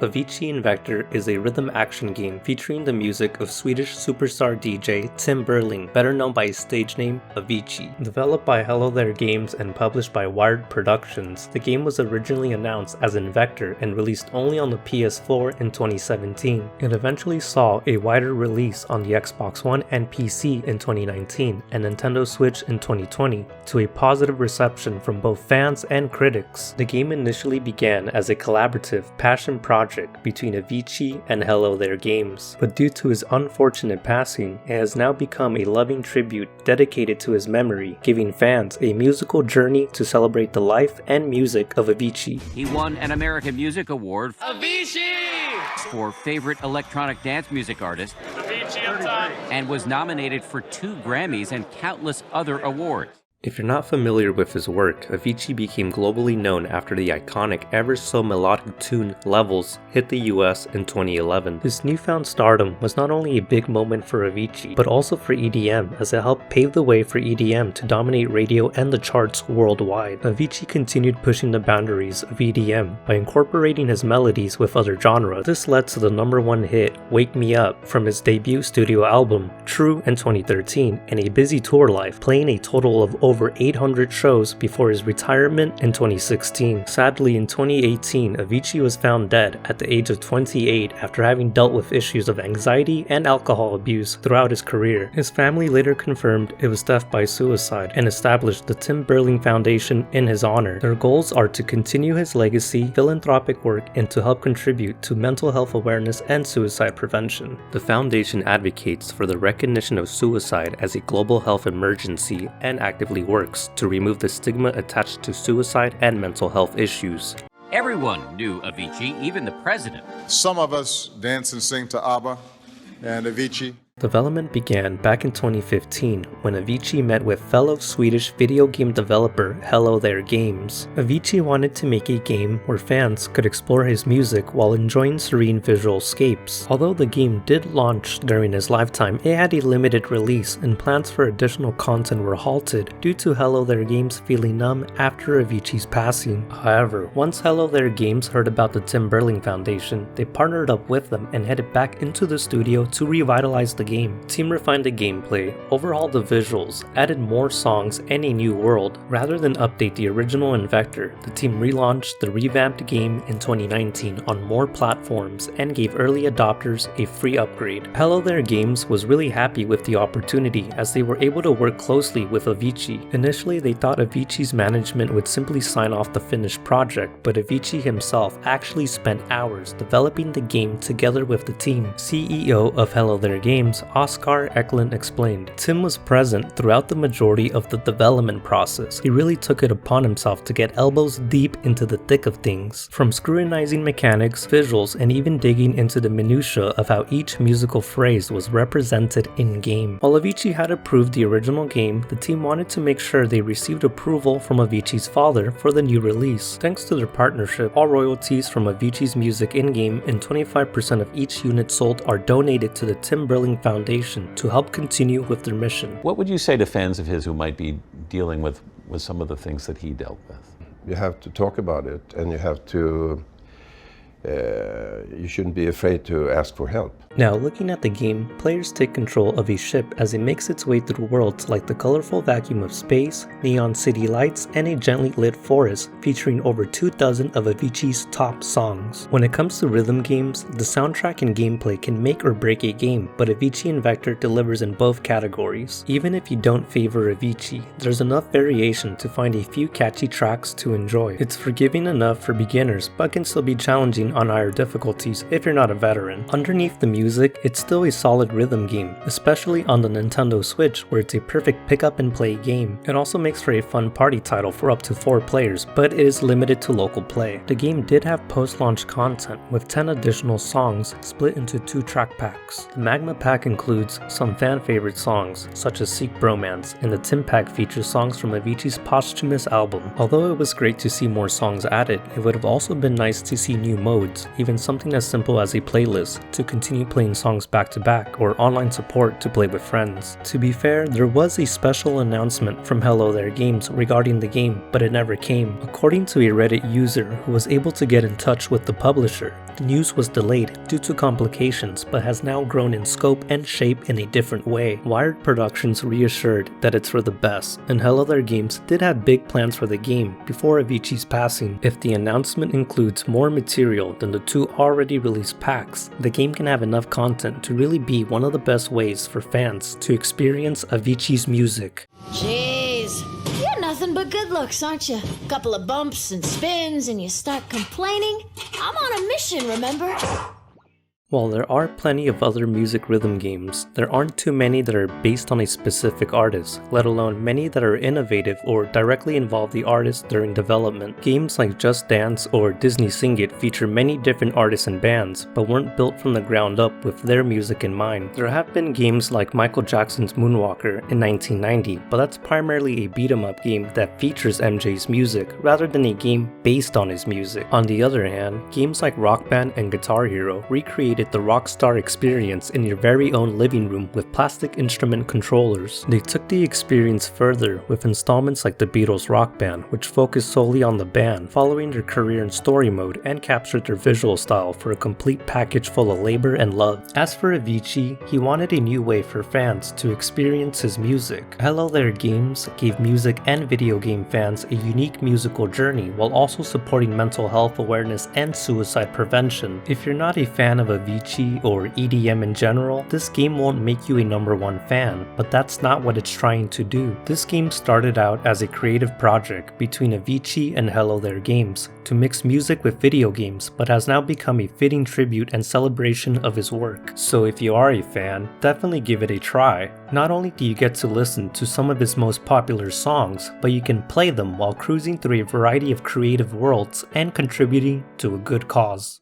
AVICII Invector is a rhythm action game featuring the music of Swedish superstar DJ Tim Bergling, better known by his stage name AVICII. Developed by Hello There Games and published by Wired Productions, the game was originally announced as Invector and released only on the PS4 in 2017. It eventually saw a wider release on the Xbox One and PC in 2019 and Nintendo Switch in 2020, to a positive reception from both fans and critics. The game initially began as a collaborative passion project between AVICII and Hello There Games, but due to his unfortunate passing, it has now become a loving tribute dedicated to his memory, giving fans a musical journey to celebrate the life and music of AVICII. He won an American Music Award AVICII! for Favorite Electronic Dance Music Artist, AVICII up top! And was nominated for 2 Grammys and countless other awards. If you're not familiar with his work, AVICII became globally known after the iconic ever so melodic tune Levels hit the US in 2011. This newfound stardom was not only a big moment for AVICII, but also for EDM, as it helped pave the way for EDM to dominate radio and the charts worldwide. AVICII continued pushing the boundaries of EDM by incorporating his melodies with other genres. This led to the #1 hit Wake Me Up from his debut studio album True in 2013, and a busy tour life, playing a total of over 800 shows before his retirement in 2016. Sadly, in 2018, AVICII was found dead at the age of 28 after having dealt with issues of anxiety and alcohol abuse throughout his career. His family later confirmed it was death by suicide and established the Tim Bergling Foundation in his honor. Their goals are to continue his legacy, philanthropic work, and to help contribute to mental health awareness and suicide prevention. The foundation advocates for the recognition of suicide as a global health emergency and actively works to remove the stigma attached to suicide and mental health issues. Everyone knew AVICII, even the president. Some of us dance and sing to ABBA and AVICII. Development began back in 2015 when AVICII met with fellow Swedish video game developer Hello There Games. AVICII wanted to make a game where fans could explore his music while enjoying serene visual scapes. Although the game did launch during his lifetime, it had a limited release and plans for additional content were halted due to Hello There Games feeling numb after AVICII's passing. However, once Hello There Games heard about the Tim Bergling Foundation, they partnered up with them and headed back into the studio to revitalize the game. Team refined the gameplay, overhauled the visuals, added more songs and a new world. Rather than update the original Invector, the team relaunched the revamped game in 2019 on more platforms and gave early adopters a free upgrade. Hello There Games was really happy with the opportunity as they were able to work closely with AVICII. Initially, they thought AVICII's management would simply sign off the finished project, but AVICII himself actually spent hours developing the game together with the team. CEO of Hello There Games, Oskar Eklund explained, Tim was present throughout the majority of the development process. He really took it upon himself to get elbows deep into the thick of things, from scrutinizing mechanics, visuals, and even digging into the minutiae of how each musical phrase was represented in-game. While AVICII had approved the original game, the team wanted to make sure they received approval from AVICII's father for the new release. Thanks to their partnership, all royalties from AVICII's music in-game and 25% of each unit sold are donated to the Tim Bergling Foundation to help continue with their mission. What would you say to fans of his who might be dealing with some of the things that he dealt with? You have to talk about it, and you have to you shouldn't be afraid to ask for help. Now, looking at the game, players take control of a ship as it makes its way through worlds like the colorful vacuum of space, neon city lights, and a gently lit forest featuring over 24 of AVICII's top songs. When it comes to rhythm games, the soundtrack and gameplay can make or break a game, but AVICII Invector delivers in both categories. Even if you don't favor AVICII, there's enough variation to find a few catchy tracks to enjoy. It's forgiving enough for beginners, but can still be challenging on higher difficulties if you're not a veteran. Underneath the music, it's still a solid rhythm game, especially on the Nintendo Switch where it's a perfect pick up and play game. It also makes for a fun party title for up to 4 players, but it is limited to local play. The game did have post-launch content with 10 additional songs split into 2 track packs. The Magma Pack includes some fan favorite songs such as Seek Bromance, and the Tim Pack features songs from AVICII's posthumous album. Although it was great to see more songs added, it would have also been nice to see new modes modes, even something as simple as a playlist to continue playing songs back to back, or online support to play with friends. To be fair, there was a special announcement from Hello There Games regarding the game, but it never came. According to a Reddit user who was able to get in touch with the publisher, the news was delayed due to complications but has now grown in scope and shape in a different way. Wired Productions reassured that it's for the best, and Hello There Games did have big plans for the game before AVICI's passing. If the announcement includes more material than the 2 already released packs, the game can have enough content to really be one of the best ways for fans to experience AVICI's music. Jeez, you're nothing but good looks, aren't you? Couple of bumps and spins and you start complaining? I'm on a mission, remember? While there are plenty of other music rhythm games, there aren't too many that are based on a specific artist, let alone many that are innovative or directly involve the artist during development. Games like Just Dance or Disney Sing It feature many different artists and bands, but weren't built from the ground up with their music in mind. There have been games like Michael Jackson's Moonwalker in 1990, but that's primarily a beat-em-up game that features MJ's music rather than a game based on his music. On the other hand, games like Rock Band and Guitar Hero recreated the Rockstar experience in your very own living room with plastic instrument controllers. They took the experience further with installments like the Beatles' Rock Band, which focused solely on the band, following their career in story mode, and captured their visual style for a complete package full of labor and love. As for AVICI, he wanted a new way for fans to experience his music. Hello There Games gave music and video game fans a unique musical journey while also supporting mental health awareness and suicide prevention. If you're not a fan of AVICI or EDM in general, this game won't make you a #1 fan, but that's not what it's trying to do. This game started out as a creative project between AVICI and Hello There Games to mix music with video games, but has now become a fitting tribute and celebration of his work. So if you are a fan, definitely give it a try. Not only do you get to listen to some of his most popular songs, but you can play them while cruising through a variety of creative worlds and contributing to a good cause.